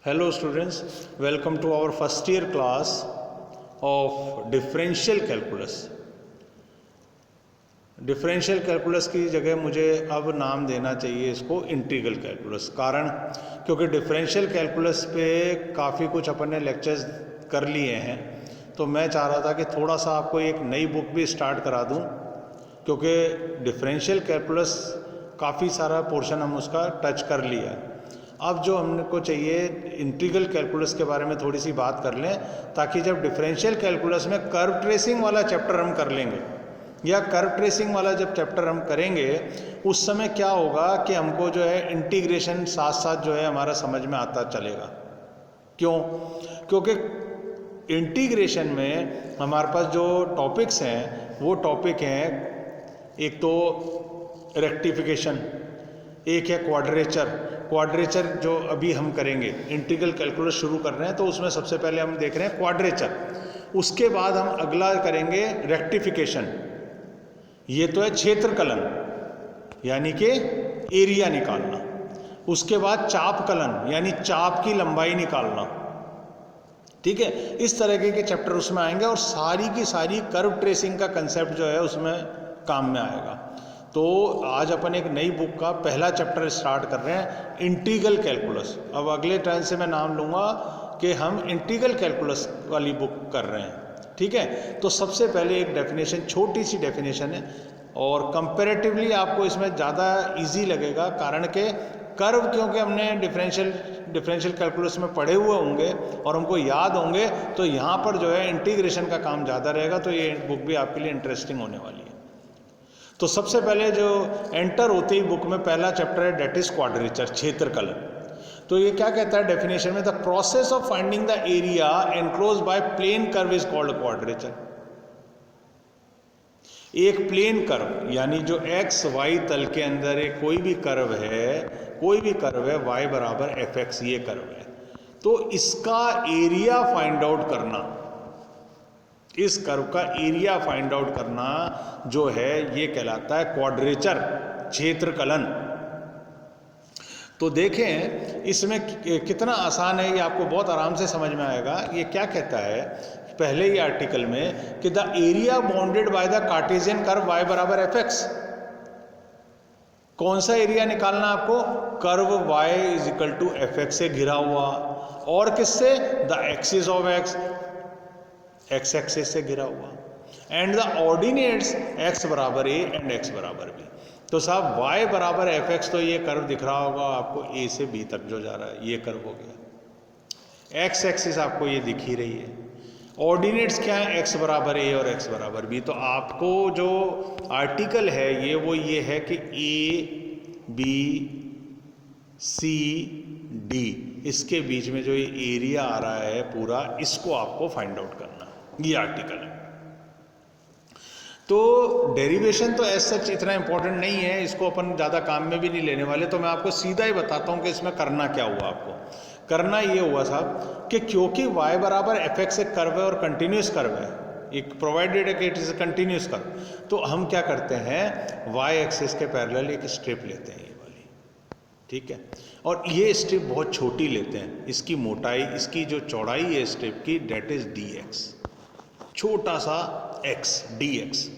Hello students, welcome to our first year class of differential calculus. Differential calculus की जगह मुझे अब नाम देना चाहिए इसको इंटीग्रल कैलकुलस। कारण क्योंकि डिफरेंशियल कैलकुलस पे काफ़ी कुछ अपन ने लेक्चर्स कर लिए हैं, तो मैं चाह रहा था कि थोड़ा सा आपको एक नई बुक भी स्टार्ट करा दूं, क्योंकि डिफरेंशियल कैलकुलस काफ़ी सारा पोर्शन हम उसका टच कर लिया है। अब जो हमको चाहिए इंटीग्रल कैलकुलस के बारे में थोड़ी सी बात कर लें, ताकि जब डिफरेंशियल कैलकुलस में कर्व ट्रेसिंग वाला चैप्टर हम कर लेंगे या कर्व ट्रेसिंग वाला जब चैप्टर हम करेंगे उस समय क्या होगा कि हमको जो है इंटीग्रेशन साथ साथ जो है हमारा समझ में आता चलेगा। क्यों? क्योंकि इंटीग्रेशन में हमारे पास जो टॉपिक्स हैं वो टॉपिक हैं, एक तो रेक्टिफिकेशन, एक है क्वाड्रेचर जो अभी हम करेंगे। इंटीग्रल कैलकुलस शुरू कर रहे हैं तो उसमें सबसे पहले हम देख रहे हैं क्वाड्रेचर, उसके बाद हम अगला करेंगे रेक्टिफिकेशन, ये तो है क्षेत्रकलन यानी कि एरिया निकालना। उसके बाद चापकलन यानी चाप की लंबाई निकालना। ठीक है, इस तरह के चैप्टर उसमें आएंगे और सारी की सारी कर्व ट्रेसिंग का कंसेप्ट जो है उसमें काम में आएगा। तो आज अपन एक नई बुक का पहला चैप्टर स्टार्ट कर रहे हैं, इंटीग्रल कैलकुलस। अब अगले टाइम से मैं नाम लूँगा कि हम इंटीग्रल कैलकुलस वाली बुक कर रहे हैं। ठीक है, तो सबसे पहले एक डेफिनेशन, छोटी सी डेफिनेशन है और कंपैरेटिवली आपको इसमें ज़्यादा इजी लगेगा, कारण के कर्व क्योंकि हमने डिफरेंशियल कैलकुलस में पढ़े हुए होंगे और हमको याद होंगे, तो यहाँ पर जो है इंटीग्रेशन का काम ज़्यादा रहेगा। तो ये बुक भी आपके लिए इंटरेस्टिंग होने वाली है। तो सबसे पहले जो एंटर होते ही बुक में पहला चैप्टर है, डेट इज क्वाड्रेचर, क्षेत्रकलन। तो ये क्या कहता है डेफिनेशन में, the process of finding the area enclose by plane curve is called quadrature. एक प्लेन कर्व यानी जो एक्स वाई तल के अंदर एक कोई भी कर्व है y बराबर एफ एक्स, ये कर्व है, तो इसका एरिया फाइंड आउट करना, इस कर्व का एरिया फाइंड आउट करना जो है ये कहलाता है क्वाड्रेचर, क्षेत्रकलन। तो देखें इसमें कितना आसान है, ये आपको बहुत आराम से समझ में आएगा। ये क्या कहता है पहले ही आर्टिकल में कि the area bounded by the Cartesian curve y बराबर एफ एक्स। कौन सा एरिया निकालना आपको? Curve y is equal to f x से घिरा हुआ, और किससे? The axis of x, x axis से घिरा हुआ, एंड द ऑर्डिनेट्स एक्स बराबर ए एंड एक्स बराबर बी। तो साहब y बराबर एफ एक्स, तो ये कर्व दिख रहा होगा आपको a से b तक जो जा रहा है, ये कर्व हो गया। एक्स एक्सिस आपको ये दिख ही रही है। ऑर्डिनेट्स क्या है? x बराबर a और x बराबर b। तो आपको जो आर्टिकल है ये है कि a b c d, इसके बीच में जो ये एरिया आ रहा है पूरा, इसको आपको फाइंड आउट करना, ये आर्टिकल है। तो डेरिवेशन तो एज सच इतना इंपॉर्टेंट नहीं है, इसको अपन ज़्यादा काम में भी नहीं लेने वाले। तो मैं आपको सीधा ही बताता हूँ कि इसमें करना क्या हुआ। आपको करना ये हुआ साहब कि क्योंकि y बराबर एफ एक्स एक कर्व है और कंटिन्यूस कर्व है, एक प्रोवाइडेड है कि it is a continuous curve, तो हम क्या करते हैं y एक्सिस के पैरेलल एक स्ट्रिप लेते हैं, ये वाली। ठीक है, और ये स्ट्रिप बहुत छोटी लेते हैं, इसकी मोटाई, इसकी जो चौड़ाई है स्ट्रिप की, डेट इज डी एक्स, छोटा सा x डी एक्स।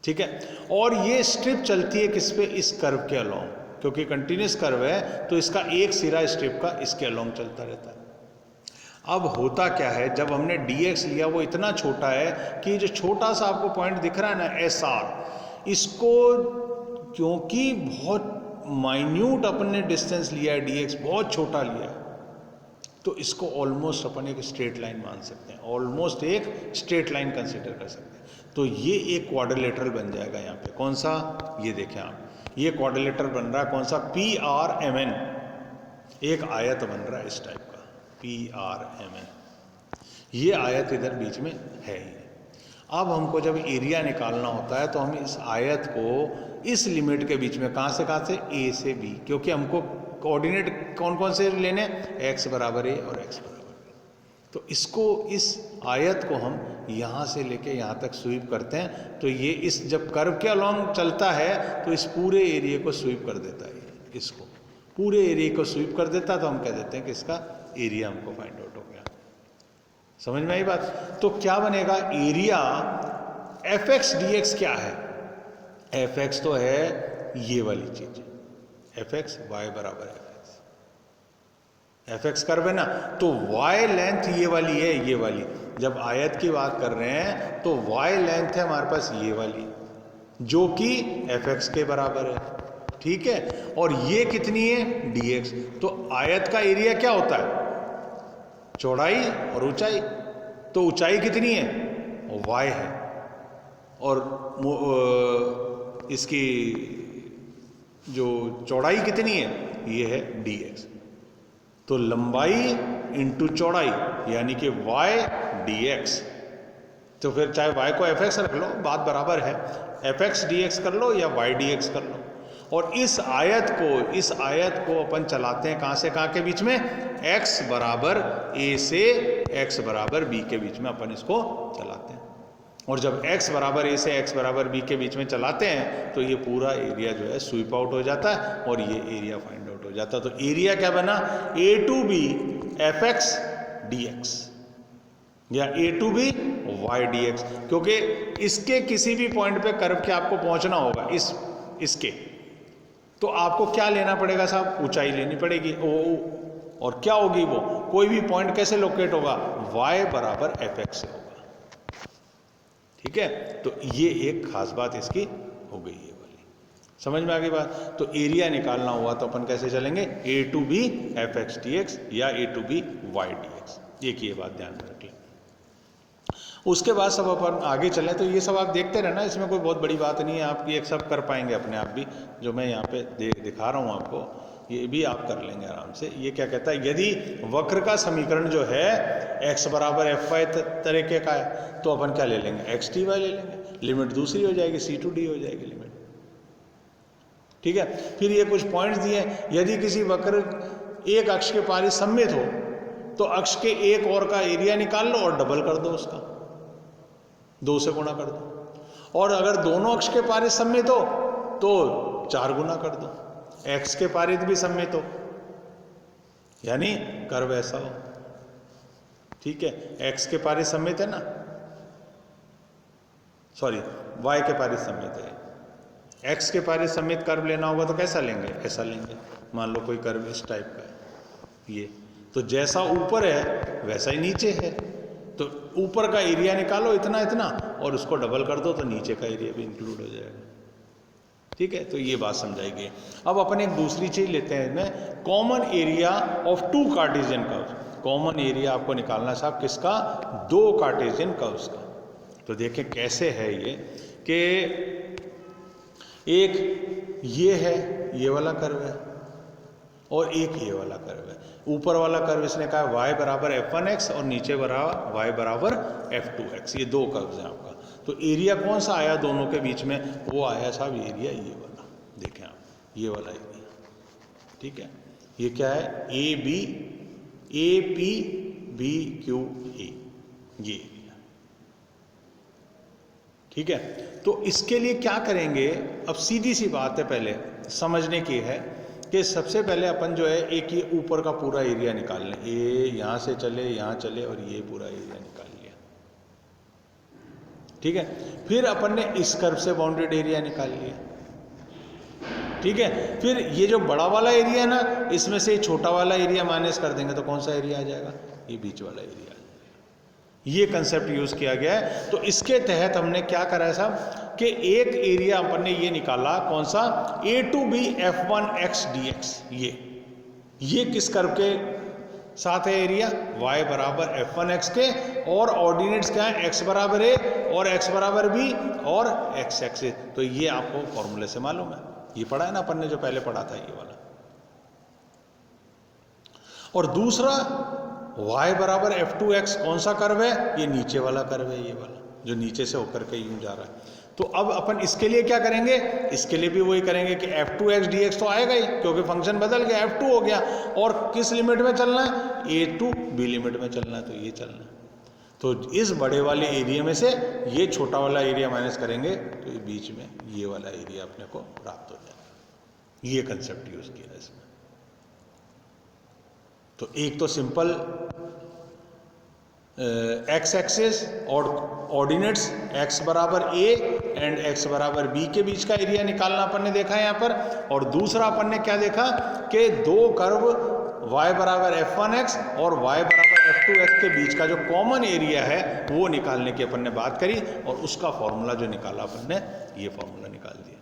ठीक है, और ये स्ट्रिप चलती है किस पे? इस कर्व के अलोंग, क्योंकि कंटिन्यूस कर्व है तो इसका एक सिरा स्ट्रिप का इसके अलोंग चलता रहता है। अब होता क्या है, जब हमने dx लिया वो इतना छोटा है कि जो छोटा सा आपको पॉइंट दिख रहा है ना SR, इसको क्योंकि बहुत माइन्यूट अपन ने डिस्टेंस लिया है, dx बहुत छोटा लिया है, तो इसको ऑलमोस्ट अपन एक स्ट्रेट लाइन मान सकते हैं, ऑलमोस्ट एक स्ट्रेट लाइन कंसिडर कर सकते हैं। तो ये एक क्वाड्रिलेटरल बन जाएगा यहाँ पे। कौन सा? ये देखें आप, ये क्वाड्रिलेटरल बन रहा है। कौन सा? PRMN, एक आयत बन रहा है इस टाइप का, PRMN, ये आयत इधर बीच में है ही। अब हमको जब एरिया निकालना होता है तो हम इस आयत को इस लिमिट के बीच में, कहाँ से A से B, क्योंकि हमको कोऑर्डिनेट कौन कौन से लेने? x बराबर a और x बराबर b। तो इसको, इस आयत को हम यहाँ से लेके यहाँ तक स्वीप करते हैं, तो ये इस जब कर्व के अलोंग चलता है तो इस पूरे एरिया को स्वीप कर देता है इसको। पूरे एरिया को स्वीप कर देता है, तो हम कह देते हैं कि इसका एरिया हमको फाइंड आउट हो गया। समझ में आई बात? तो क्या बनेगा, area F x d x क्या है? एफ एक्स तो है ये वाली चीज, एफ एक्स वाई बराबर f x. F x curve है ना, तो वाई लेंथ ये वाली है, ये वाली। जब आयत की बात कर रहे हैं तो वाई लेंथ है हमारे पास ये वाली, जो कि एफ एक्स के बराबर है, ठीक है। और ये कितनी है, डी एक्स। तो आयत का एरिया क्या होता है, चौड़ाई और ऊंचाई। तो ऊंचाई कितनी है, वाई है, और इसकी जो चौड़ाई कितनी है, ये है डी एक्स। तो लंबाई इंटू चौड़ाई, यानी कि वाई डी एक्स। तो फिर चाहे वाई को एफ एक्स रख लो, बात बराबर है, एफ एक्स डी एक्स कर लो या वाई डी एक्स कर लो। और इस आयत को अपन चलाते हैं कहाँ से कहाँ के बीच में, x बराबर a से x बराबर b के बीच में अपन इसको चलाते हैं। और जब x बराबर a से x बराबर b के बीच में चलाते हैं तो ये पूरा एरिया जो है स्वीप आउट हो जाता है और ये एरिया फाइंड आउट हो जाता है। तो एरिया क्या बना, a to b f x d x या a to b y d x, क्योंकि इसके किसी भी पॉइंट पे कर्व के आपको पहुंचना होगा, इसके, तो आपको क्या लेना पड़ेगा साहब, ऊंचाई लेनी पड़ेगी। और क्या होगी वो, कोई भी पॉइंट कैसे लोकेट होगा, y बराबर एफ एक्स से होगा, ठीक है। तो ये एक खास बात इसकी हो गई है वाली, समझ में आ गई बात। तो एरिया निकालना हुआ तो अपन कैसे चलेंगे, a to b f x d x या a to b y d x, एक ये बात ध्यान में रख लें। उसके बाद सब अपन आगे चलें, तो ये सब आप देखते रहना, इसमें कोई बहुत बड़ी बात नहीं है, आप ये सब कर पाएंगे अपने आप भी, जो मैं यहाँ पे दिखा रहा हूँ आपको, ये भी आप कर लेंगे आराम से। ये क्या कहता है, यदि वक्र का समीकरण जो है x बराबर एफ वाई तरीके का है, तो अपन क्या ले लेंगे, एक्स टी वाई ले लेंगे, लिमिट दूसरी हो जाएगी, सी टू डी हो जाएगी लिमिट, ठीक है। फिर ये कुछ पॉइंट्स दिए, यदि किसी वक्र एक अक्ष के पारिसम्मित हो तो अक्ष के एक और का एरिया निकाल लो और डबल कर दो, उसका 2 से गुणा कर दो। और अगर दोनों अक्ष के पारित सम्मित हो तो 4 गुना कर दो, एक्स के पारित भी सम्मित हो, यानी कर्व ऐसा हो, ठीक है। एक्स के पारित सम्मित है ना, सॉरी वाई के पारित सम्मित है, एक्स के पारित सम्मित कर्व लेना होगा तो कैसा लेंगे, ऐसा लेंगे। मान लो कोई कर्व इस टाइप का है, ये तो जैसा ऊपर है वैसा ही नीचे है, तो ऊपर का एरिया निकालो इतना इतना और उसको डबल कर दो तो नीचे का एरिया भी इंक्लूड हो जाएगा, ठीक है। तो ये बात समझाई गई। अब अपन एक दूसरी चीज लेते हैं इसमें, common area of 2 Cartesian curves. Common area आपको निकालना साहब किसका, 2 कार्टेशियन कर्व्स का। तो देखें कैसे है ये, कि एक ये है, ये वाला कर्व है, और एक ये वाला कर्व है। ऊपर वाला कर्व इसने कहा y बराबर f1x और नीचे बराबर y बराबर f2x, ये 2 कर्व्स हैं आपका। तो एरिया कौन सा आया दोनों के बीच में, वो आया साहब एरिया ये वाला, देखें आप, ये वाला एरिया, ठीक है। ये क्या है, A P B Q A, ये एरिया, ठीक है। तो इसके लिए क्या करेंगे, अब सीधी सी बात है, पहले समझने की है कि सबसे पहले अपन जो है एक ये ऊपर का पूरा एरिया निकाल लें, ये यहाँ से चले यहाँ चले और ये पूरा एरिया निकाल लिया, ठीक है। फिर अपन ने इस कर्व से बाउंडेड एरिया निकाल लिया, ठीक है। फिर ये जो बड़ा वाला एरिया है ना, इसमें से छोटा वाला एरिया माइनस कर देंगे तो कौन सा एरिया आ जाएगा, ये बीच वाला एरिया आ जाएगा। ये कंसेप्ट यूज किया गया है। तो इसके तहत हमने क्या करा है साहब, कि एक एरिया अपन ने ये निकाला, कौन सा, a to b f1x dx, ये किस कर्व के साथ है एरिया, y बराबर f1x के, और ऑर्डिनेट्स क्या है, x बराबर a और x बराबर b और x एक्सिस। तो ये आपको फॉर्मूले से मालूम है, ये पढ़ा है ना अपन ने, जो पहले पढ़ा था ये वाला। और दूसरा y बराबर f2x कौन सा कर्व है, ये नीचे वाला कर्व है, ये वाला जो नीचे से होकर के यूं जा रहा है। तो अब अपन इसके लिए क्या करेंगे, इसके लिए भी वही करेंगे कि f2x dx तो आएगा ही, क्योंकि फंक्शन बदल गया, f2 हो गया, और किस लिमिट में चलना है, a टू b लिमिट में चलना है, तो ये चलना है। तो इस बड़े वाले एरिया में से ये छोटा वाला एरिया माइनस करेंगे तो ये बीच में ये वाला एरिया अपने को प्राप्त हो जाएगा। ये कंसेप्ट यूज किया है इसमें, तो एक तो सिंपल एक्स एक्सिस और ऑर्डिनेट्स x बराबर a एंड x बराबर b के बीच का एरिया निकालना अपन ने देखा है यहाँ पर। और दूसरा अपन ने क्या देखा कि दो कर्व y बराबर f1x और y बराबर f2x के बीच का जो कॉमन एरिया है वो निकालने की अपन ने बात करी, और उसका फॉर्मूला जो निकाला अपन ने, ये फॉर्मूला निकाल दिया।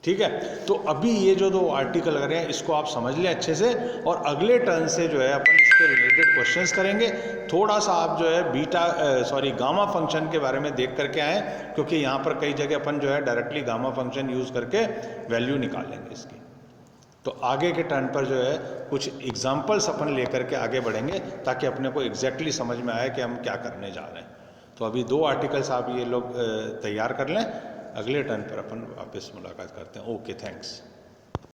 ठीक है, तो अभी ये जो दो आर्टिकल कर रहे हैं इसको आप समझ लें अच्छे से, और अगले टर्न से जो है अपन इसके रिलेटेड क्वेश्चंस करेंगे। थोड़ा सा आप जो है गामा फंक्शन के बारे में देख करके आए, क्योंकि यहाँ पर कई जगह अपन जो है डायरेक्टली गामा फंक्शन यूज करके वैल्यू निकालेंगे इसकी। तो आगे के टर्न पर जो है कुछ एग्जाम्पल्स अपन लेकर के आगे बढ़ेंगे, ताकि अपने को एग्जैक्टली समझ में आए कि हम क्या करने जा रहे हैं। तो अभी दो आर्टिकल्स आप ये लोग तैयार कर लें, अगले टर्न पर अपन वापस मुलाकात करते हैं। Okay, thanks.